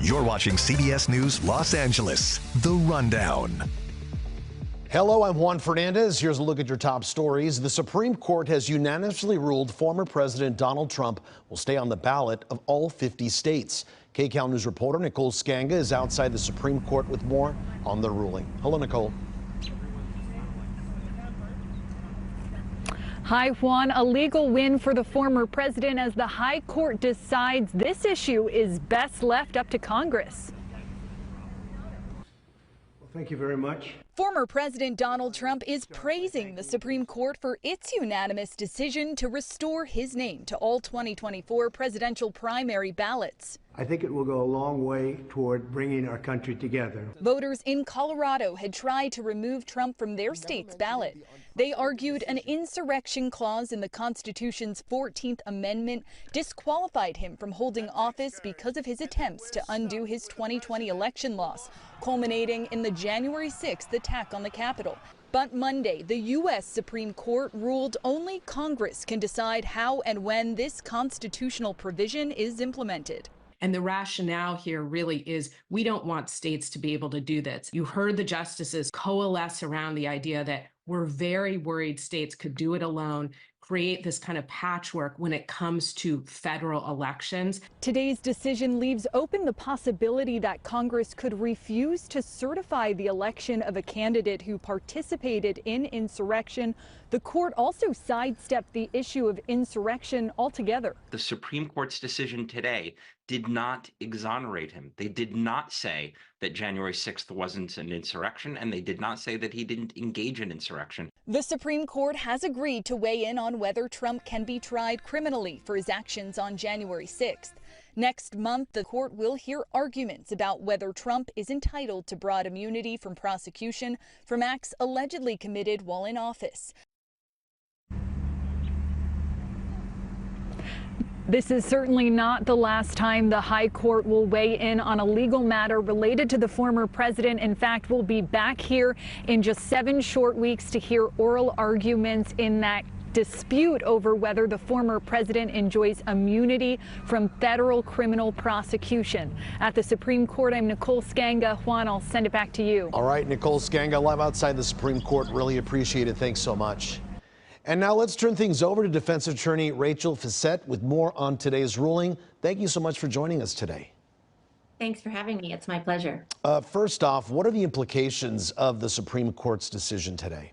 You're watching CBS News Los Angeles, The Rundown. Hello, I'm Juan Fernandez. Here's a look at your top stories. The Supreme Court has unanimously ruled former President Donald Trump will stay on the ballot of all 50 states. KCAL News reporter Nicole Skanga is outside the Supreme Court with more on the ruling. Hello, Nicole. Hi, Juan. A legal win for the former president as the High Court decides this issue is best left up to Congress. Well, thank you very much. Former President Donald Trump is praising the Supreme Court for its unanimous decision to restore his name to all 2024 presidential primary ballots. I think it will go a long way toward bringing our country together. Voters in Colorado had tried to remove Trump from their state's ballot. They argued an insurrection clause in the Constitution's 14th Amendment disqualified him from holding office because of his attempts to undo his 2020 election loss, culminating in the January 6th attack on the Capitol. But Monday, the U.S. Supreme Court ruled only Congress can decide how and when this constitutional provision is implemented. And the rationale here really is we don't want states to be able to do this. You heard the justices coalesce around the idea that we're very worried states could do it alone, create this kind of patchwork when it comes to federal elections. Today's decision leaves open the possibility that Congress could refuse to certify the election of a candidate who participated in insurrection. The court also sidestepped the issue of insurrection altogether. The Supreme Court's decision today did not exonerate him. They did not say that January 6th wasn't an insurrection, and they did not say that he didn't engage in insurrection. The Supreme Court has agreed to weigh in on whether Trump can be tried criminally for his actions on January 6th. Next month, the court will hear arguments about whether Trump is entitled to broad immunity from prosecution from acts allegedly committed while in office. This is certainly not the last time the High Court will weigh in on a legal matter related to the former president. In fact, we'll be back here in just 7 short weeks to hear oral arguments in that dispute over whether the former president enjoys immunity from federal criminal prosecution. At the Supreme Court, I'm Nicole Skanga. Juan, I'll send it back to you. All right, Nicole Skanga, live outside the Supreme Court. Really appreciate it. Thanks so much. And now let's turn things over to defense attorney Rachel Fissette with more on today's ruling. Thank you so much for joining us today. Thanks for having me. It's my pleasure. First off, what are the implications of the Supreme Court's decision today?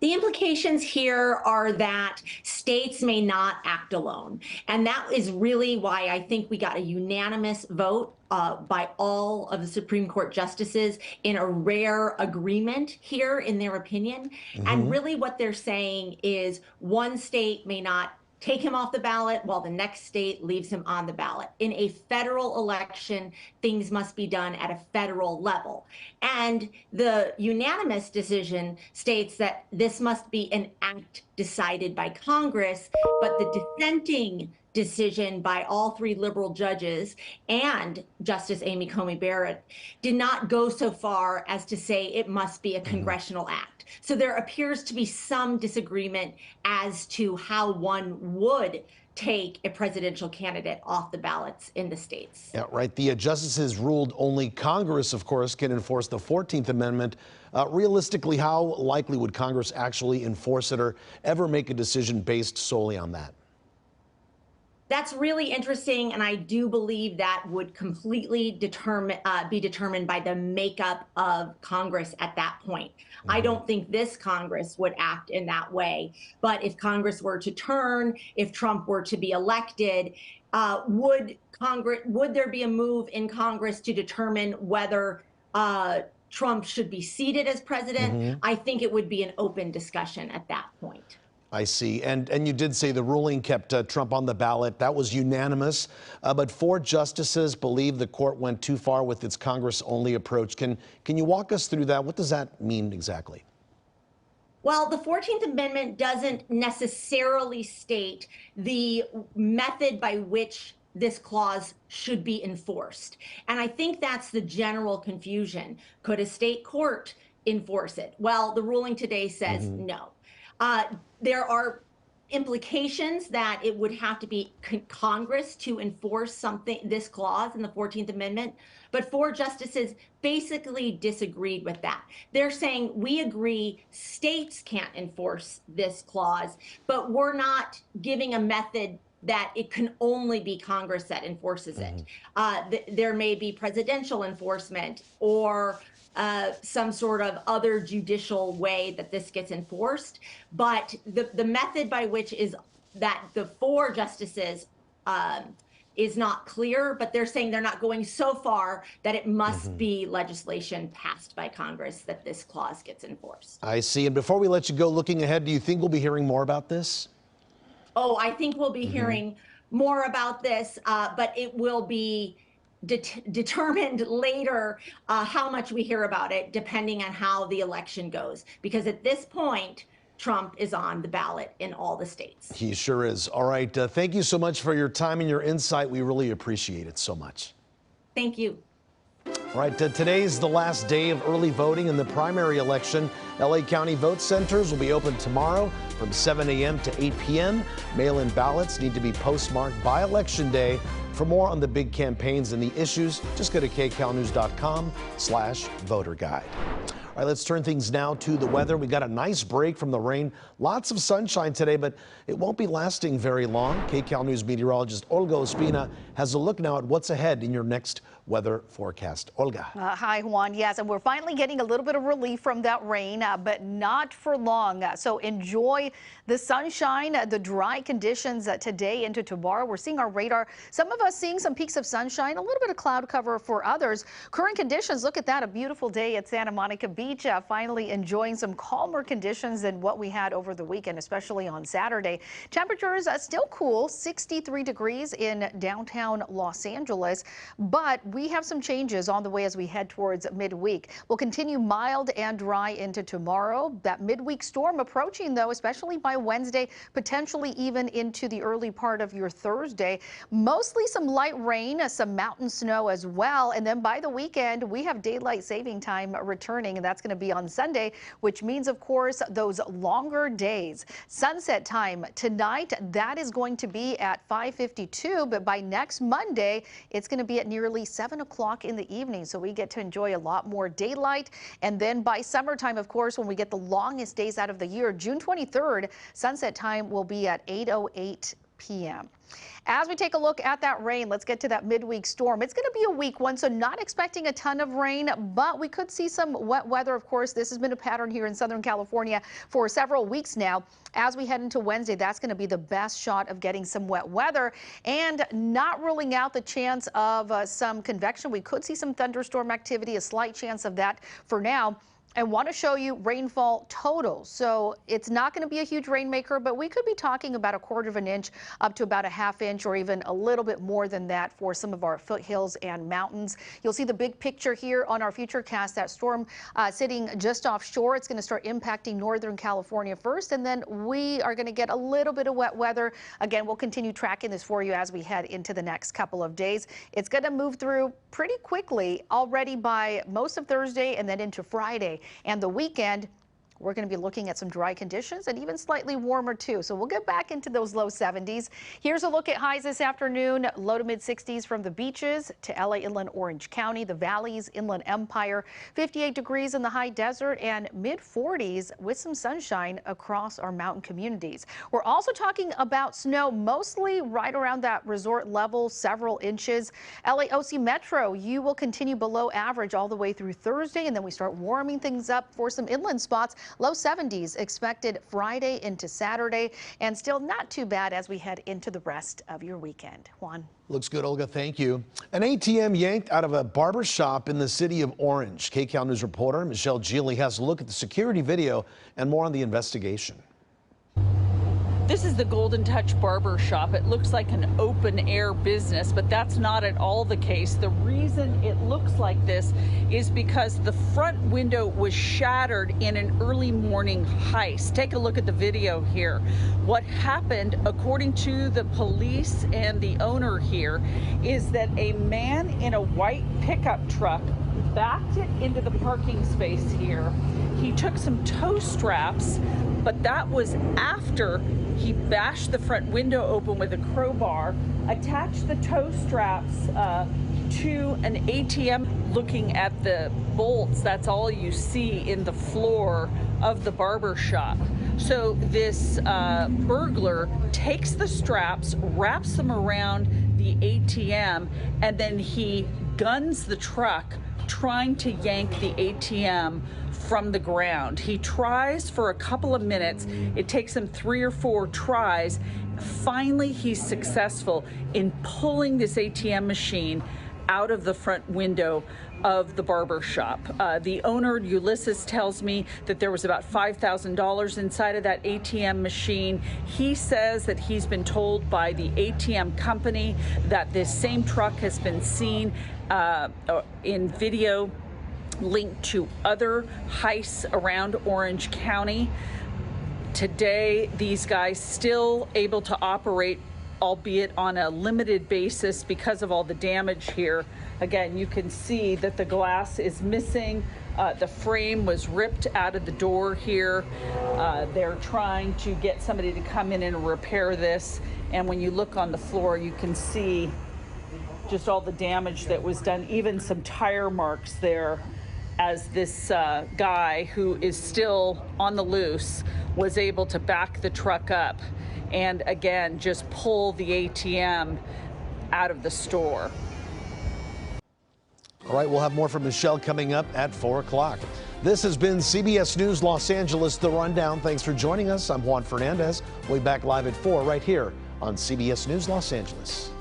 The implications here are that states may not act alone. And that is really why I think we got a unanimous vote by all of the Supreme Court justices in a rare agreement here in their opinion. And really what they're saying is one state may not take him off the ballot while the next state leaves him on the ballot. In a federal election, things must be done at a federal level. And the unanimous decision states that this must be an act decided by Congress, but the dissenting decision by all 3 liberal judges and Justice Amy Coney Barrett did not go so far as to say it must be a congressional act. So there appears to be some disagreement as to how one would take a presidential candidate off the ballots in the states. Yeah, right. The justices ruled only Congress, of course, can enforce the 14th Amendment. Realistically, how likely would Congress actually enforce it or ever make a decision based solely on that? That's really interesting, and I do believe that would completely be determined by the makeup of Congress at that point. I don't think this Congress would act in that way, but if Congress were to turn, if Trump were to be elected, would there be a move in Congress to determine whether Trump should be seated as president? I think it would be an open discussion at that point. I see. And you did say the ruling kept Trump on the ballot. That was unanimous. But 4 justices believe the court went too far with its Congress-only approach. Can you walk us through that? What does that mean exactly? Well, the 14th Amendment doesn't necessarily state the method by which this clause should be enforced. And I think that's the general confusion. Could a state court enforce it? Well, the ruling today says no. There are implications that it would have to be Congress to enforce this clause in the 14th Amendment. But 4 justices basically disagreed with that. They're saying, we agree states can't enforce this clause, but we're not giving a method that it can only be Congress that enforces it. There may be presidential enforcement or some sort of other judicial way that this gets enforced. But the method by which is that the 4 justices is not clear, but they're saying they're not going so far that it must be legislation passed by Congress that this clause gets enforced. I see. And before we let you go, looking ahead, do you think we'll be hearing more about this? Oh, I think we'll be hearing more about this, but it will be determined later how much we hear about it, depending on how the election goes. Because at this point, Trump is on the ballot in all the states. He sure is. All right. Thank you so much for your time and your insight. We really appreciate it so much. Thank you. All right. Today's the last day of early voting in the primary election. LA County vote centers will be open tomorrow from 7 a.m. to 8 p.m. Mail-in ballots need to be postmarked by Election Day. For more on the big campaigns and the issues, just go to kcalnews.com/voter guide. All right, let's turn things now to the weather. We got a nice break from the rain. Lots of sunshine today, but it won't be lasting very long. KCAL News meteorologist Olga Ospina has a look now at what's ahead in your next weather forecast. Olga. Hi, Juan. Yes, and we're finally getting a little bit of relief from that rain, but not for long. So enjoy the sunshine, the dry conditions today into tomorrow. We're seeing our radar. Some of us seeing some peaks of sunshine, a little bit of cloud cover for others. Current conditions, look at that, a beautiful day at Santa Monica Beach. Finally enjoying some calmer conditions than what we had over the weekend, especially on Saturday. Temperatures still cool, 63 degrees in downtown Los Angeles, but we have some changes on the way as we head towards midweek. We'll continue mild and dry into tomorrow. That midweek storm approaching, though, especially by Wednesday, potentially even into the early part of your Thursday. Mostly some light rain, some mountain snow as well. And then by the weekend, we have daylight saving time returning, and that's going to be on Sunday, which means, of course, those longer days. Sunset time tonight, that is going to be at 5:52, but by next Monday, it's going to be at nearly 7 o'clock in the evening. So we get to enjoy a lot more daylight. And then by summertime, of course, when we get the longest days out of the year, June 23rd, sunset time will be at 8:08 p.m. As we take a look at that rain, let's get to that midweek storm. It's going to be a weak one, so not expecting a ton of rain, but we could see some wet weather. Of course, this has been a pattern here in Southern California for several weeks now. As we head into Wednesday, that's going to be the best shot of getting some wet weather, and not ruling out the chance of some convection. We could see some thunderstorm activity, a slight chance of that for now. I want to show you rainfall totals. So it's not going to be a huge rainmaker, but we could be talking about 1/4 of an inch up to about a 1/2 inch or even a little bit more than that for some of our foothills and mountains. You'll see the big picture here on our Futurecast, that storm sitting just offshore. It's going to start impacting Northern California first, and then we are going to get a little bit of wet weather. Again, we'll continue tracking this for you as we head into the next couple of days. It's going to move through pretty quickly already by most of Thursday and then into Friday. And the weekend, we're going to be looking at some dry conditions and even slightly warmer too. So we'll get back into those low 70s. Here's a look at highs this afternoon. Low to mid 60s from the beaches to LA Inland Orange County, the valleys, Inland Empire, 58 degrees in the high desert, and mid 40s with some sunshine across our mountain communities. We're also talking about snow, mostly right around that resort level, several inches. LAOC Metro, you will continue below average all the way through Thursday, and then we start warming things up for some inland spots. Low 70s expected Friday into Saturday, and still not too bad as we head into the rest of your weekend. Juan. Looks good, Olga. Thank you. An ATM yanked out of a barbershop in the city of Orange. KCAL News reporter Michelle Geely has a look at the security video and more on the investigation. This is the Golden Touch Barbershop. It looks like an open air business, but that's not at all the case. The reason it looks like this is because the front window was shattered in an early morning heist. Take a look at the video here. What happened, according to the police and the owner here, is that a man in a white pickup truck backed it into the parking space here, he took some toe straps, but that was after he bashed the front window open with a crowbar, attached the toe straps to an ATM. Looking at the bolts, that's all you see in the floor of the barber shop. So this burglar takes the straps, wraps them around the ATM, and then he guns the truck, trying to yank the ATM from the ground. He tries for a couple of minutes. It takes him 3 or 4 tries. Finally, he's successful in pulling this ATM machine out of the front window of the barber shop. The owner, Ulysses, tells me that there was about $5,000 inside of that ATM machine. He says that he's been told by the ATM company that this same truck has been seen in video linked to other heists around Orange County. Today, these guys still able to operate, albeit on a limited basis because of all the damage here. Again, you can see that the glass is missing. The frame was ripped out of the door here. They're trying to get somebody to come in and repair this. And when you look on the floor, you can see just all the damage that was done, even some tire marks there, as this guy who is still on the loose was able to back the truck up and again just pull the ATM out of the store. All right, we'll have more from Michelle coming up at 4 o'clock. This has been CBS News Los Angeles, The Rundown. Thanks for joining us. I'm Juan Fernandez. We'll be back live at 4 right here on CBS News Los Angeles.